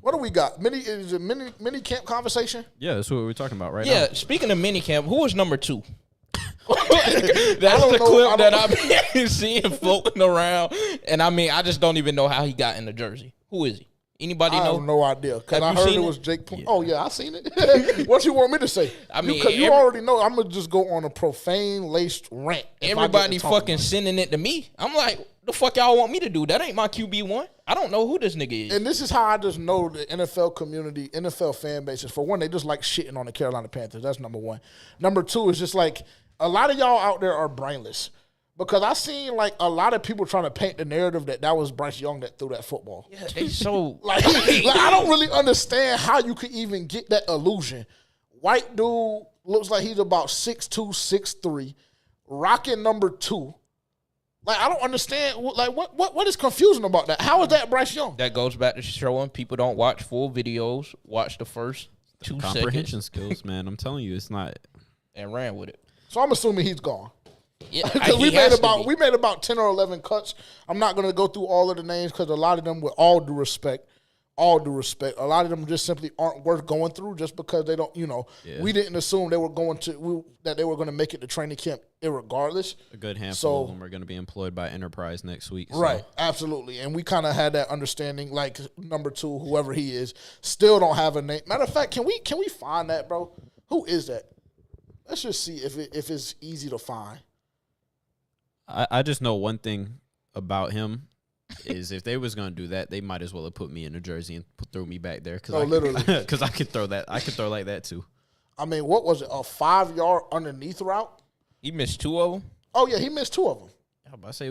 What do we got? Is it mini camp conversation? Yeah, that's what we're talking about right now. Yeah, speaking of mini camp, who was number 2? That's the clip that I've been seeing floating around. And I mean, I just don't even know how he got in the jersey. Who is he? Anybody know? I have no idea. Because I heard it was Jake Plummer. Yeah. Oh, yeah, I seen it. What you want me to say? I mean, because you already know I'm going to just go on a profane-laced rant. Everybody fucking sending it to me. I'm like, the fuck y'all want me to do? That ain't my QB1. I don't know who this nigga is. And this is how I just know the NFL community, NFL fan bases. For one, they just like shitting on the Carolina Panthers. That's number one. Number two is just like a lot of y'all out there are brainless. Because I seen like a lot of people trying to paint the narrative that was Bryce Young that threw that football. Yeah, they so like I don't really understand how you could even get that illusion. White dude looks like he's about 6'2", 6'3", rocking number 2. Like I don't understand. Like what is confusing about that? How is that Bryce Young? That goes back to showing people don't watch full videos. Watch the first 2 Comprehension seconds skills, man. I'm telling you, it's not. and ran with it. So I'm assuming he's gone. Yeah, Because we made about 10 or 11 cuts. I'm not going to go through all of the names because a lot of them, with all due respect, a lot of them just simply aren't worth going through just because they don't, we didn't assume they were that they were going to make it to training camp irregardless. A good handful of them are going to be employed by Enterprise next week. So. Right, absolutely. And we kind of had that understanding, like number 2, whoever he is, still don't have a name. Matter of fact, can we find that, bro? Who is that? Let's just see if it's easy to find. I just know one thing about him is if they was gonna do that, they might as well have put me in a jersey and threw me back there. Literally, because I could throw that. I could throw like that too. I mean, what was it? A 5-yard underneath route? He missed 2 of them. Oh yeah, he missed 2 of them. I was about to say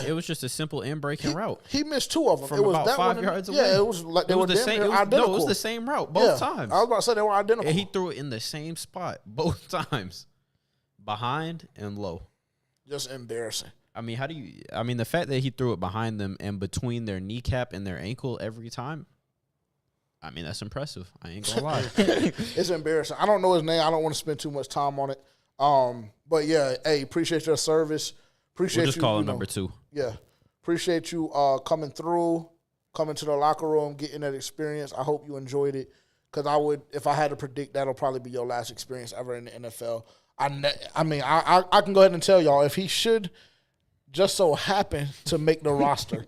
it was just a simple in breaking route. He missed 2 of them. From it was about that 5 yards away. Yeah, it was like they were identical. No, it was the same route both times. I was about to say they were identical. And he threw it in the same spot both times, behind and low. Just embarrassing. I mean, the fact that he threw it behind them and between their kneecap and their ankle every time, I mean, that's impressive. I ain't gonna lie. It's embarrassing. I don't know his name. I don't want to spend too much time on it. But yeah, hey, appreciate your service. Appreciate we'll just you. Call him number 2. Yeah. Appreciate you coming through, coming to the locker room, getting that experience. I hope you enjoyed it. Because if I had to predict, that'll probably be your last experience ever in the NFL. I can go ahead and tell y'all, if he should just so happen to make the roster,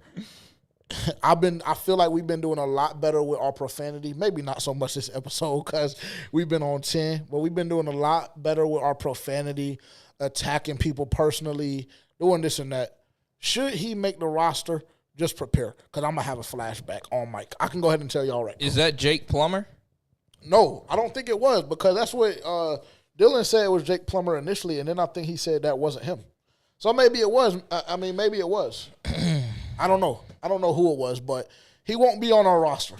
I feel like we've been doing a lot better with our profanity. Maybe not so much this episode because we've been on 10, but we've been doing a lot better with our profanity, attacking people personally, doing this and that. Should he make the roster, just prepare because I'm going to have a flashback on mic. I can go ahead and tell y'all right now. Is that Jake Plummer? No, I don't think it was because that's what Dylan said it was Jake Plummer initially, and then I think he said that wasn't him. So maybe it was. Maybe it was. I don't know. I don't know who it was, but he won't be on our roster.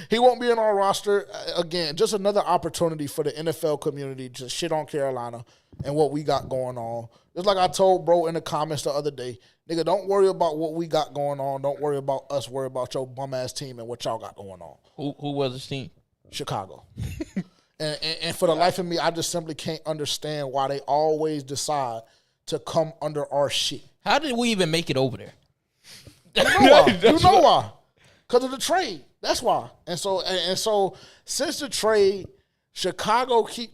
He won't be on our roster. Again, just another opportunity for the NFL community to shit on Carolina and what we got going on. Just like I told bro in the comments the other day, nigga, don't worry about what we got going on. Don't worry about us. Worry about your bum-ass team and what y'all got going on. Who was his team? Chicago. And for the life of me, I just simply can't understand why they always decide to come under our shit. How did we even make it over there? You know why? Because of the trade. That's why. And so since the trade, Chicago keep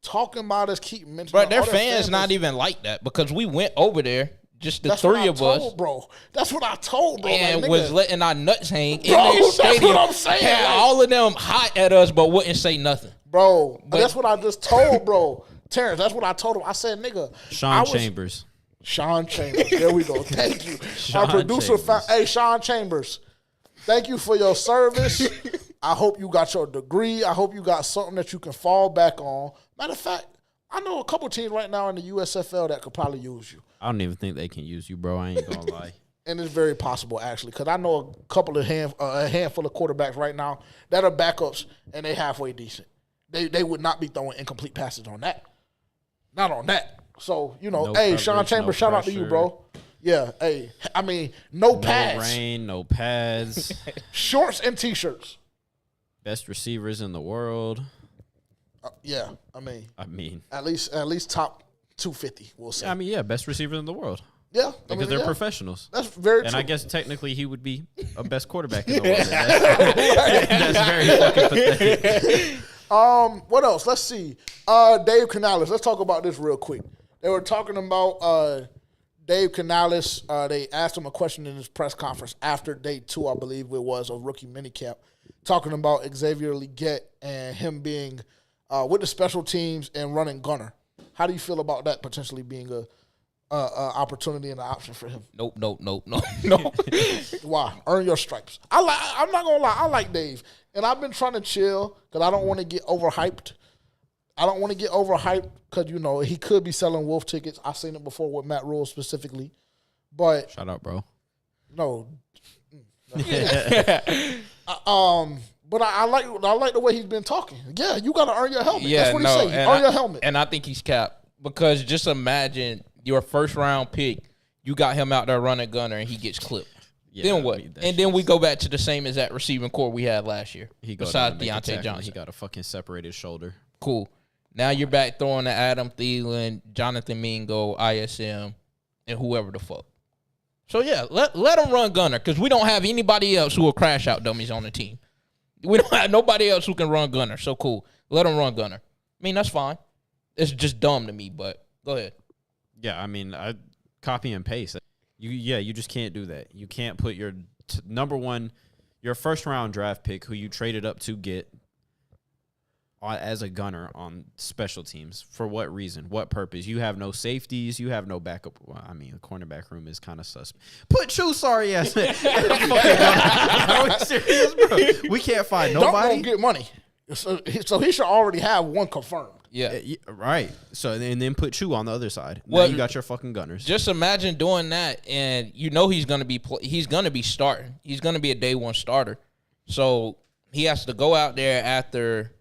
talking about us, keep mentioning. But their fans not even like that because we went over there, just the three of us, bro. That's what I told, bro. And like, was letting our nuts hang in bro, their stadium. That's what I'm saying. Had all of them hot at us, but wouldn't say nothing. Bro, but that's what I just told, bro. Terrence, that's what I told him. I said, nigga. Sean Chambers. There we go. Thank you. Our producer, hey, Sean Chambers. Thank you for your service. I hope you got your degree. I hope you got something that you can fall back on. Matter of fact, I know a couple teams right now in the USFL that could probably use you. I don't even think they can use you, bro. I ain't gonna lie. And it's very possible, actually, because I know a handful of quarterbacks right now that are backups, and they halfway decent. They would not be throwing incomplete passes on that. Not on that. So, no hey, coverage, Sean Chambers, shout out to you, bro. Yeah, hey, no pads. No rain, no pads. Shorts and T-shirts. Best receivers in the world. I mean, at least top 250, we'll say. Yeah, best receivers in the world. Yeah, because they're professionals. That's very true. And I guess technically he would be a best quarterback in the world. That's very fucking pathetic. What else? Let's see. Dave Canales. Let's talk about this real quick. They were talking about Dave Canales. They asked him a question in his press conference after day 2, I believe it was, of rookie minicamp, talking about Xavier Legette and him being with the special teams and running gunner. How do you feel about that potentially being a opportunity and an option for him? Nope. Why? Earn your stripes. I'm not gonna lie. I like Dave, and I've been trying to chill because I don't want to get overhyped. Because he could be selling wolf tickets. I've seen it before with Matt Rule specifically, but shout out, bro. No. But I like the way he's been talking. Yeah, you got to earn your helmet. Yeah, that's what he said. Earn your helmet. And I think he's capped because just imagine your first round pick. You got him out there running gunner and he gets clipped. Yeah, then what? And then we go back to the same exact receiving core we had last year. Besides Deontay Johnson, he got a fucking separated shoulder. Cool. Now you're back throwing to Adam Thielen, Jonathan Mingo, ISM, and whoever the fuck. So yeah, let him run gunner because we don't have anybody else who will crash out dummies on the team. We don't have nobody else who can run gunner. So cool. Let him run gunner. I mean, that's fine. It's just dumb to me, but go ahead. Yeah, I mean, I copy and paste. You just can't do that. You can't put your number one, your first round draft pick who you traded up to get as a gunner on special teams. For what reason? What purpose? You have no safeties. You have no backup. Well, I mean, the cornerback room is kind of suspect. Put you sorry ass. Are we serious, bro? We can't find nobody. Don't get money. So he should already have one confirmed. Yeah. Right. So and then put you on the other side. Now Well, you got your fucking gunners. Just imagine doing that, and he's gonna be starting. He's gonna be a day one starter. So he has to go out there after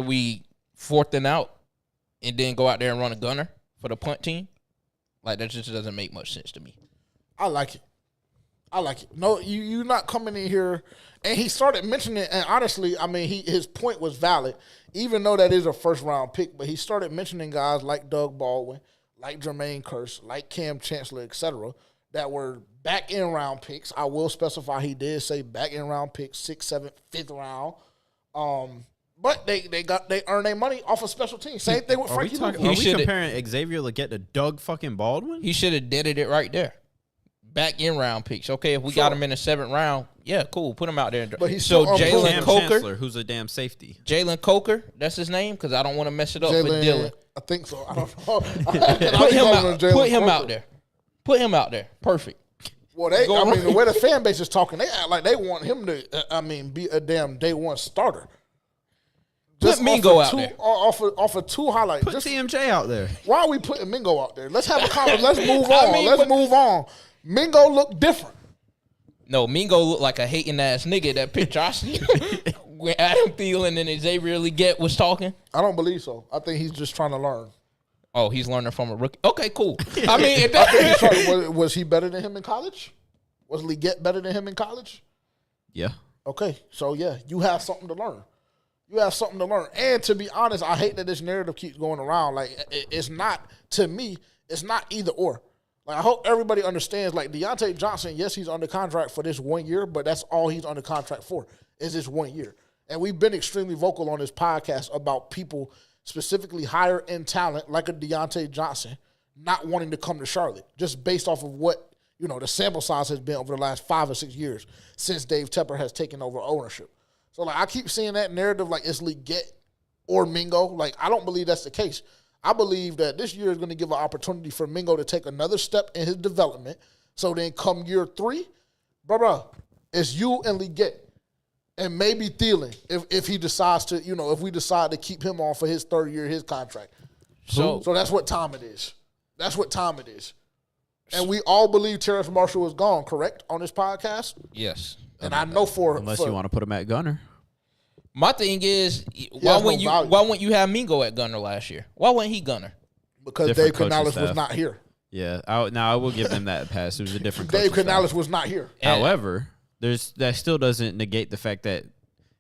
we 4th and out, and then go out there and run a gunner for the punt team. Like that just doesn't make much sense to me. I like it. No, you're not coming in here. And he started mentioning it, and honestly, I mean, his point was valid, even though that is a first-round pick. But he started mentioning guys like Doug Baldwin, like Jermaine Kearse, like Cam Chancellor, etc., that were back-end-round picks. I will specify he did say back-end-round picks, 6th, 7th, 5th round. But they earned their money off of special teams. Same thing with Frankie Luvu. Are we comparing Xavier Legette to Doug fucking Baldwin? He should have deaded it right there. Back in round picks. Okay, if we got him in the 7th round, yeah, cool. Put him out there. But he's so Jalen Coker, Chancellor, who's a damn safety. Jalen Coker, that's his name because I don't want to mess it up with Dylan. I think so. I don't know. Put him out there. Put him out there. Perfect. Well, the way the fan base is talking, they act like they want him to, be a damn day one starter. Put Mingo out there. Off of 2 highlights. Put TMJ out there. Why are we putting Mingo out there? Let's have a comment. Let's move on. Let's move on. Mingo looked different. No, Mingo looked like a hating ass nigga. That picture I see when Adam Thielen and Xavier Legette was talking. I don't believe so. I think he's just trying to learn. Oh, he's learning from a rookie. Okay, cool. I mean, was he better than him in college? Was Legette better than him in college? Yeah. Okay, so yeah, you have something to learn. And to be honest, I hate that this narrative keeps going around. Like, it's not, to me, it's not either or. Like, I hope everybody understands, like, Deontay Johnson, yes, he's under contract for this 1 year, but that's all he's under contract for is this 1 year. And we've been extremely vocal on this podcast about people, specifically higher end talent, like a Deontay Johnson, not wanting to come to Charlotte, just based off of what, the sample size has been over the last 5 or 6 years since Dave Tepper has taken over ownership. So, like, I keep seeing that narrative like it's Legette or Mingo. Like, I don't believe that's the case. I believe that this year is going to give an opportunity for Mingo to take another step in his development. So then come year 3, bro, it's you and Legette and maybe Thielen if he decides to, if we decide to keep him on for his 3rd year of his contract. So that's what time it is. And we all believe Terrace Marshall is gone, correct, on this podcast? Yes. And I know unless you want to put him at gunner. My thing is, why wouldn't you have Mingo at gunner last year? Why wasn't he gunner? Because Dave Canales was not here. Yeah, I will give them that pass. It was a different Dave Canales was not here. However, that still doesn't negate the fact that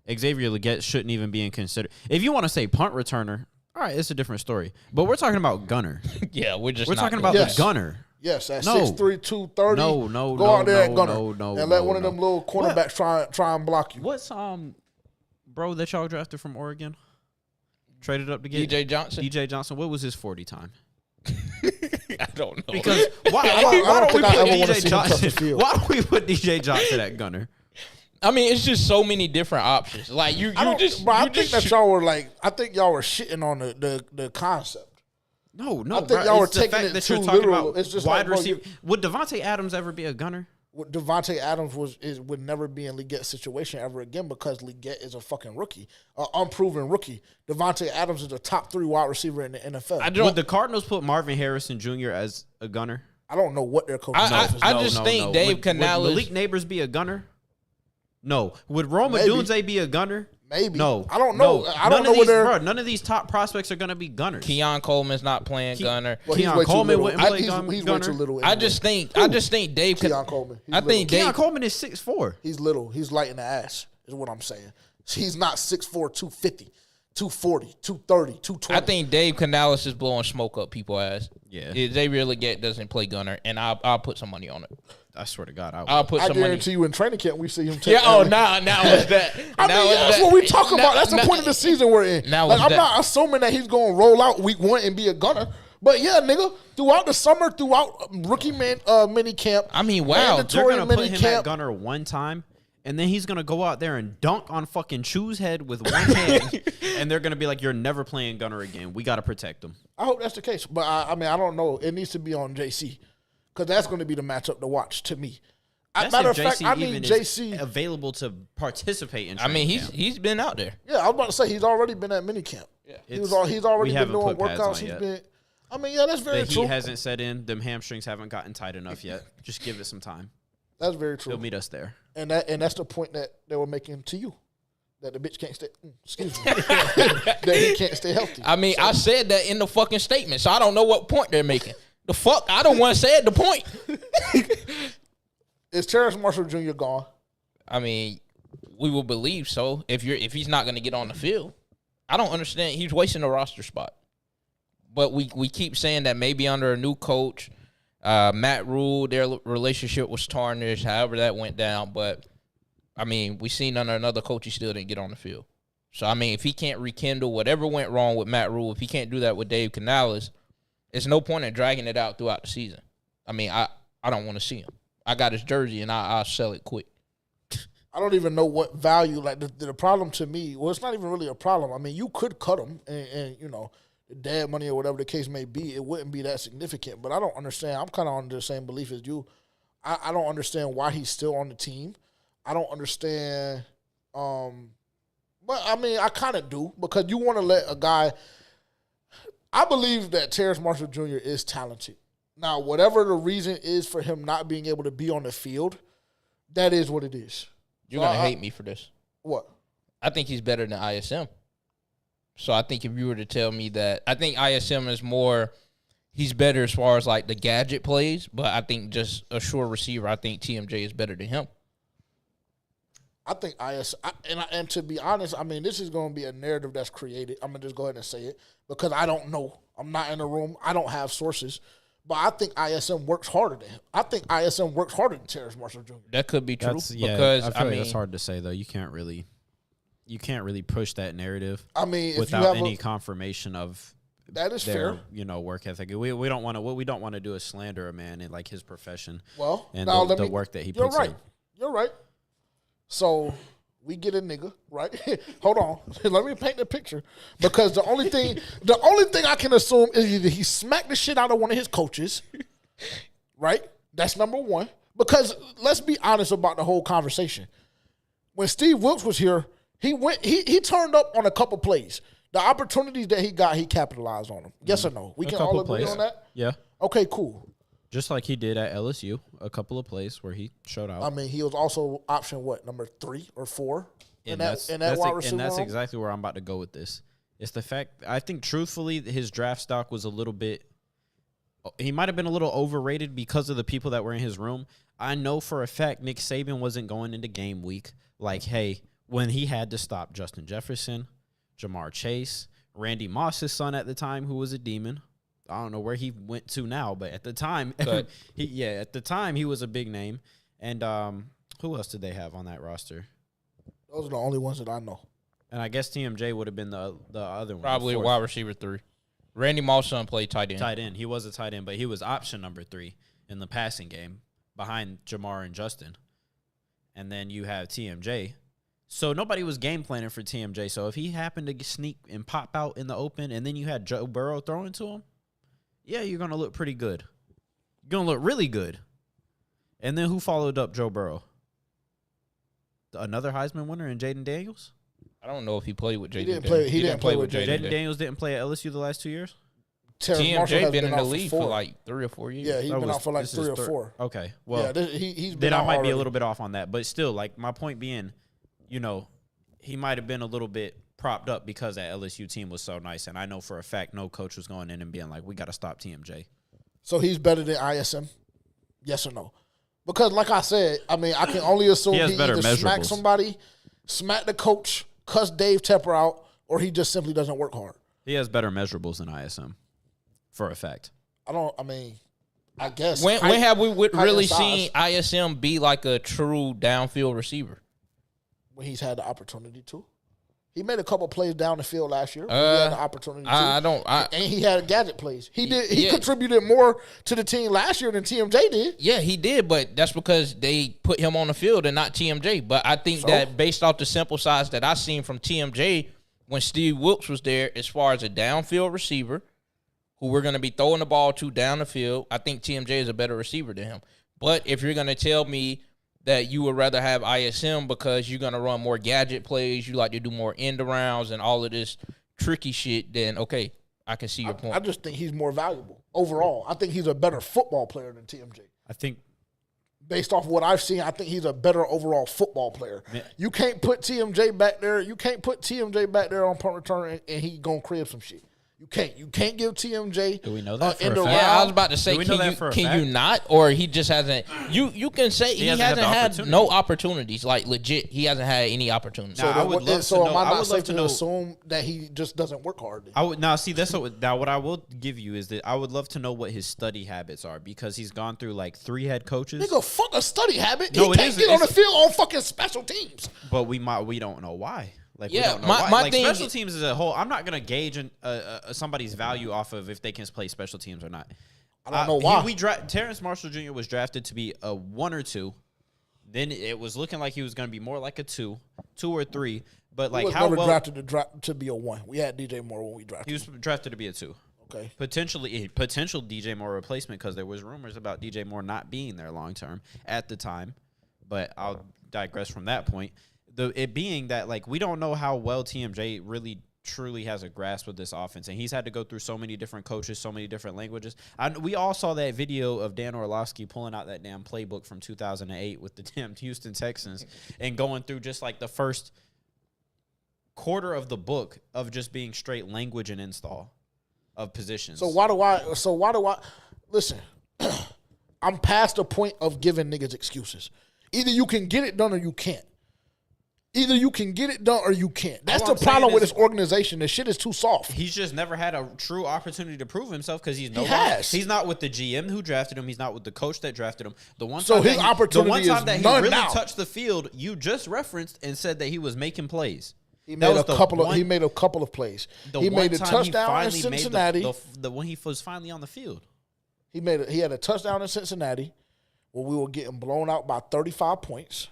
Xavier Legette shouldn't even be in consider. If you want to say punt returner, All right, it's a different story. But we're talking about Gunner. Yeah, we're talking about the Gunner. Yes, at No. 6'3", 230. No, go out there at Gunner no, and let one of them little cornerbacks try and block you. What's bro that y'all drafted from Oregon? Traded up to get DJ Johnson. DJ Johnson. What was his 40 time? I don't know. Because why don't we put DJ Johnson at Gunner? I mean, it's just so many different options. Like I think y'all were shitting on the concept. No, I think y'all were taking it too literal. It's just wide like, receiver. Would Devontae Adams ever be a Gunner? Devontae Adams would never be in Legette's situation ever again because Legette is a fucking rookie, an unproven rookie. Devontae Adams is a top 3 wide receiver in the NFL. Would the Cardinals put Marvin Harrison Jr. as a Gunner? I don't know what their coach is. I just think Dave Canales. Would Malik Neighbors be a Gunner? No. Would Rome Odunze be a Gunner? Maybe. No. I don't know. I don't know where none of these top prospects are going to be Gunners. Keon Coleman's not playing Gunner. Well, Keon Coleman wouldn't play he's Gunner. way too little. I just think Dave. Keon Coleman. Keon Coleman is 6'4". He's little. He's light in the ass, is what I'm saying. He's not 6'4", 250, 240, 230, 220. I think Dave Canales is blowing smoke up people's ass. Yeah. Xavier Legette doesn't play Gunner, and I'll put some money on it. I swear to God, I'll put some money. I guarantee you in training camp we see him take. Yeah. Oh, now is that? That's what we talk about. That's the point of the season we're in. Now I'm not assuming that he's going to roll out week 1 and be a Gunner. But yeah, nigga, throughout the summer, throughout rookie mini camp. I mean, wow, they're gonna put him at Gunner one time, and then he's gonna go out there and dunk on fucking Chu's head with one hand, and they're gonna be like, "You're never playing Gunner again. We got to protect him." I hope that's the case, but I mean, I don't know. It needs to be on JC because that's going to be the matchup to watch to me. Matter of fact, I need JC available to participate in. I mean, he's been out there. Yeah, I was about to say he's already been at minicamp. Yeah, he's already been doing workouts. He's been. I mean, yeah, that's very true. The heat hasn't set in. Them hamstrings haven't gotten tight enough yet. Just give it some time. That's very true. He'll meet us there. And that's the point that they were making to you. That the bitch can't stay. Excuse me. That he can't stay healthy. I mean, I said that in the fucking statement, so I don't know what point they're making. The fuck? I don't want to say the point. Is Terrace Marshall Jr. gone? I mean, we will believe so. If he's not going to get on the field, I don't understand. He's wasting a roster spot. But we keep saying that maybe under a new coach, Matt Rule, their relationship was tarnished. However that went down, but I mean, we seen under another coach, he still didn't get on the field. So I mean, if he can't rekindle whatever went wrong with Matt Rule, if he can't do that with Dave Canales, there's no point in dragging it out throughout the season. I mean, I don't want to see him. I got his jersey, and I'll sell it quick. I don't even know what value. Like, the problem to me, well, it's not even really a problem. I mean, you could cut him and you know, dad money or whatever the case may be, it wouldn't be that significant. But I don't understand. I'm kind of on the same belief as you. I don't understand why he's still on the team. I don't understand. But, I mean, I kind of do because you want to let a guy – I believe that Terrace Marshall Jr. is talented. Now, whatever the reason is for him not being able to be on the field, that is what it is. You're going to hate me for this. What? I think he's better than ISM. So I think if you were to tell me that, I think ISM is more, he's better as far as like the gadget plays, but I think just a sure receiver, I think TMJ is better than him. I think and to be honest, I mean, this is going to be a narrative that's created. I'm going to just go ahead and say it because I don't know. I'm not in the room. I don't have sources. But I think ISM works harder than him. I think ISM works harder than Terrace Marshall Jr. That could be true. Because I mean, that's hard to say though. You can't really push that narrative. I mean, without any confirmation of that is their, fair. Work ethic. We don't want to. What we don't want to do is slander a man in like his profession. Well, and the work that he puts in. You're right. So we get a nigga, right? Hold on. Let me paint the picture. Because the only thing I can assume is either he smacked the shit out of one of his coaches, right? That's number one. Because let's be honest about the whole conversation. When Steve Wilkes was here, he turned up on a couple plays. The opportunities that he got, he capitalized on them. Yes or no? We can all agree on that? Yeah. Okay, cool. Just like he did at LSU, a couple of plays where he showed out. I mean, he was also option number 3 or 4 in that wide receiver. And that's exactly where I'm about to go with this. It's the fact, I think truthfully, his draft stock was a little bit, he might have been a little overrated because of the people that were in his room. I know for a fact Nick Saban wasn't going into game week like, hey, when he had to stop Justin Jefferson, Jamar Chase, Randy Moss's son at the time, who was a demon. I don't know where he went to now, but at the time, he was a big name. And who else did they have on that roster? Those are the only ones that I know. And I guess TMJ would have been the other one. Probably a wide receiver 3. Randy Moss' son played tight end. Tight end. He was a tight end, but he was option number 3 in the passing game behind Jamar and Justin. And then you have TMJ. So nobody was game planning for TMJ. So if he happened to sneak and pop out in the open and then you had Joe Burrow throwing to him, yeah, you're going to look pretty good. You're going to look really good. And then who followed up Joe Burrow? Another Heisman winner in Jaden Daniels? I don't know if he played with Jaden. He didn't play with Jaden. Jaden Daniels didn't play at LSU the last 2 years? TMJ been in the league for like 3 or 4 years. Yeah, he's been out for like 3 or 4. Okay. Well, yeah, he's been then out I might already. be a little bit off on that. But still, like, my point being, you know, he might have been a little bit propped up because that LSU team was so nice. And I know for a fact no coach was going in and being like, we got to stop TMJ. So he's better than ISM? Yes or no? Because like I said, I mean, I can only assume he either smacked somebody, smacked the coach, cussed Dave Tepper out, or he just simply doesn't work hard. He has better measurables than ISM, for a fact. I guess. When have we really seen ISM be like a true downfield receiver? When he's had the opportunity to. He made a couple plays down the field last year. He had the opportunity to. And he had gadget plays. He contributed more to the team last year than TMJ did. Yeah, he did, but that's because they put him on the field and not TMJ. But I think that based off the sample size that I seen from TMJ when Steve Wilkes was there, as far as a downfield receiver who we're going to be throwing the ball to down the field, I think TMJ is a better receiver than him. But if you're going to tell me that you would rather have ISM because you're going to run more gadget plays, you like to do more end arounds and all of this tricky shit, then okay, I can see your point. I just think he's more valuable overall. I think he's a better football player than TMJ. I think based off what I've seen, I think he's a better overall football player. Yeah. You can't put TMJ back there. You can't put TMJ back there on punt return and he going to crib some shit. You can't. You can't give TMJ. Do we know that for a fact? Yeah, I was about to say, can you not? Or he just hasn't. You can say he hasn't had no opportunities. Like legit, he hasn't had any opportunities. So I would love to know. Am I not safe to assume that he just doesn't work hard? I would now see that's what I will give you is that I would love to know what his study habits are because he's gone through like 3 head coaches. Nigga, fuck a study habit. No, he can't get on the field on fucking special teams. But we don't know why. Like, yeah, my thing, special teams as a whole, I'm not going to gauge somebody's value off of if they can play special teams or not. I don't know why. Terrence Marshall Jr. was drafted to be a 1 or 2. Then it was looking like he was going to be more like a 2 or 3. But like how well drafted to be a 1. We had DJ Moore when we drafted. He was drafted to be a 2. Okay. Potential DJ Moore replacement because there was rumors about DJ Moore not being there long term at the time. But I'll digress from that point. It being that, like, we don't know how well TMJ really truly has a grasp of this offense, and he's had to go through so many different coaches, so many different languages. We all saw that video of Dan Orlovsky pulling out that damn playbook from 2008 with the damn Houston Texans and going through just, like, the first quarter of the book of just being straight language and install of positions. So why do I listen, I'm past the point of giving niggas excuses. Either you can get it done or you can't. Either you can get it done or you can't. That's the problem with this organization. This shit is too soft. He's just never had a true opportunity to prove himself because he's not with the GM who drafted him. He's not with the coach that drafted him. The one time that he really touched the field, you just referenced and said that he was making plays. He made a couple of plays. He made a touchdown in Cincinnati. The when he was finally on the field. He had a touchdown in Cincinnati where we were getting blown out by 35 points.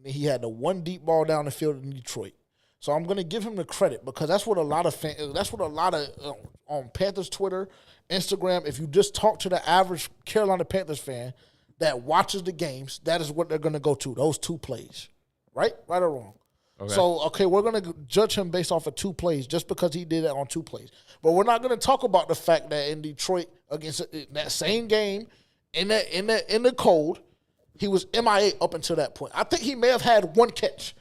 He had the one deep ball down the field in Detroit. So I'm going to give him the credit because that's what a lot of on Panthers Twitter, Instagram, if you just talk to the average Carolina Panthers fan that watches the games, that is what they're going to go to, those 2 plays. Right? Right or wrong? Okay. So, we're going to judge him based off of 2 plays just because he did that on 2 plays. But we're not going to talk about the fact that in Detroit against that same game in the cold, he was MIA up until that point. I think he may have had 1 catch.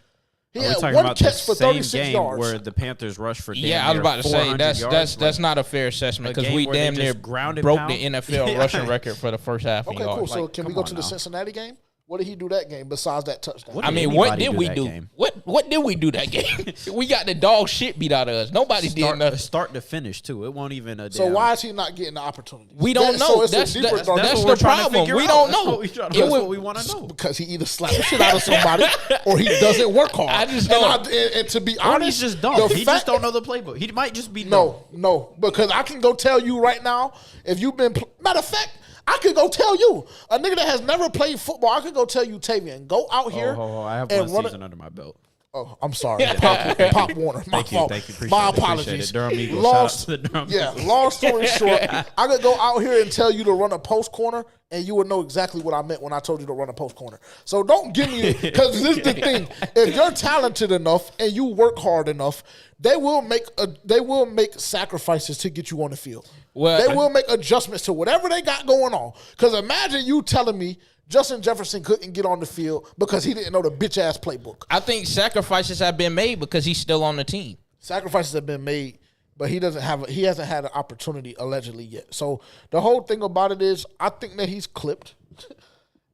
He had 1 catch for 36 yards. Where the Panthers rushed for I was about to say that's not a fair assessment because we damn near broke the NFL rushing record for the first half. Okay, cool. So can we go to the Cincinnati game? What did he do that game besides that touchdown? What I did mean, what anybody did do we that do? game? What did we do that game? We got the dog shit beat out of us. Nobody did nothing. Start to finish too. It won't even a So damn. why is he not getting the opportunity? We don't know. So it's That's a deeper that's dark- That's the what we're trying to problem. figure We out. don't That's know. what we try- It that's would- what we want to know. because he either slapped the shit out of somebody or he doesn't work hard. I just and, don't- and to be Or honest, he's just dumb. the He fact- just don't know the playbook. He might just be dumb. No, because I can go tell you right now, if you've been, matter of fact, I could go tell you, a nigga that has never played football, I could go tell you, Tavian, go out here I have and one run season under my belt. Oh, I'm sorry. Pop Warner. My Thank you, fault. thank you. Appreciate My it, appreciate apologies. it. Durham Eagles. Long, Shout out to the Durham yeah, Eagles. long story short, I could go out here and tell you to run a post corner, and you would know exactly what I meant when I told you to run a post corner. So don't give me, because this is the thing. If you're talented enough and you work hard enough, they will make sacrifices to get you on the field. Well, They will make adjustments to whatever they got going on. Because imagine you telling me Justin Jefferson couldn't get on the field because he didn't know the bitch-ass playbook. I think sacrifices have been made because he's still on the team. Sacrifices have been made, but he hasn't had an opportunity allegedly yet. So the whole thing about it is, I think that he's clipped.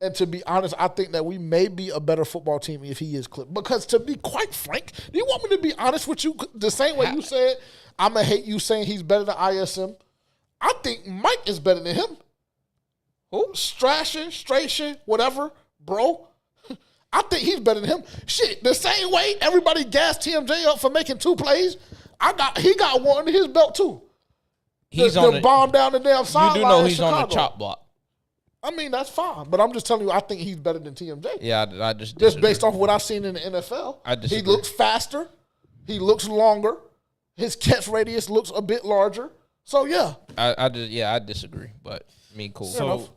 And to be honest, I think that we may be a better football team if he is clipped. Because to be quite frank, do you want me to be honest with you? The same way you said, I'm going to hate you saying he's better than ISM. I think Mike is better than him. Who? Strachan, whatever, bro. I think he's better than him. Shit, the same way everybody gassed TMJ up for making 2 plays, he got one in his belt too. He's the on the bomb down the damn sideline. You do know in he's on the Chicago. chop block. I mean, that's fine, but I'm just telling you, I think he's better than TMJ. Yeah, I just Just disagree. based off what I've seen in the NFL. I disagree. He looks faster. He looks longer. His catch radius looks a bit larger. So, yeah. I disagree, but I mean, cool. So, all